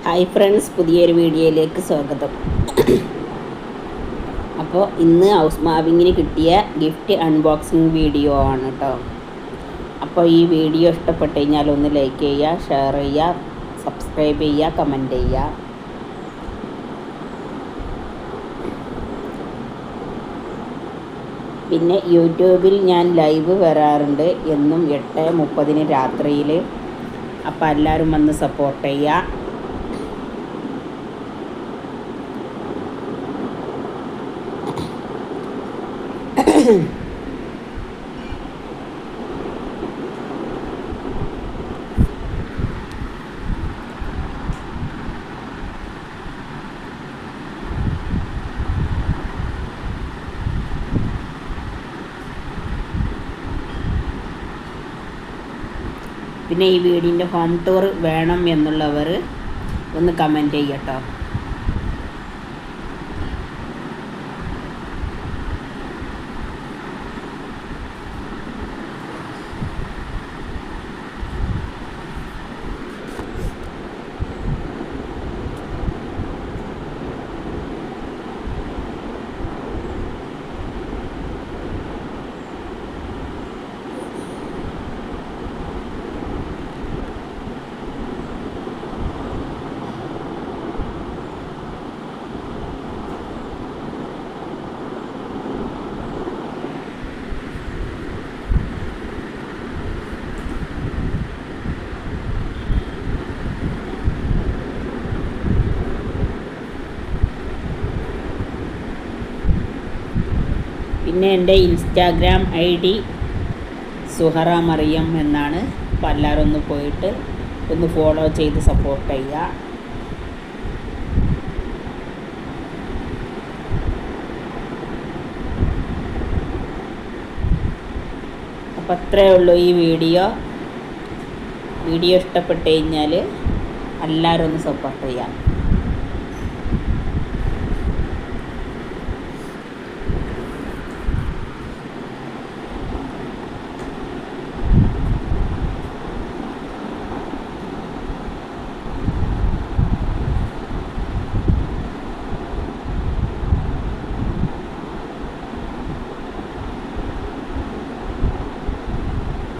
Hi friends, പുതിയൊരു വീഡിയോയിലേക്ക് സ്വാഗതം. അപ്പോൾ ഇന്ന് ഹൗസ് വാമിങ്ങിന് കിട്ടിയ ഗിഫ്റ്റ് അൺബോക്സിങ് വീഡിയോ ആണ് കേട്ടോ. അപ്പോൾ ഈ വീഡിയോ ഇഷ്ടപ്പെട്ട് കഴിഞ്ഞാൽ ഒന്ന് ലൈക്ക് ചെയ്യുക, ഷെയർ ചെയ്യുക, സബ്സ്ക്രൈബ് ചെയ്യുക, കമൻറ്റ് ചെയ്യുക. പിന്നെ യൂട്യൂബിൽ ഞാൻ ലൈവ് വരാറുണ്ട് എന്നും 8:30 രാത്രിയിൽ. അപ്പോൾ എല്ലാവരും വന്ന് സപ്പോർട്ട് ചെയ്യുക. പിന്നെ ഈ വീടിൻ്റെ ഹോം ടൂർ വേണം എന്നുള്ളവർ ഒന്ന് കമൻറ്റ് ചെയ്യട്ടോ. പിന്നെ എൻ്റെ ഇൻസ്റ്റാഗ്രാം ID സുഹറ മറിയം എന്നാണ്. അപ്പോൾ എല്ലാവരും ഒന്ന് പോയിട്ട് ഒന്ന് ഫോളോ ചെയ്ത് സപ്പോർട്ട് ചെയ്യുക. അപ്പോൾ അത്രയേ ഉള്ളൂ ഈ വീഡിയോ ഇഷ്ടപ്പെട്ട് കഴിഞ്ഞാൽ എല്ലാവരും ഒന്ന് സപ്പോർട്ട് ചെയ്യുക.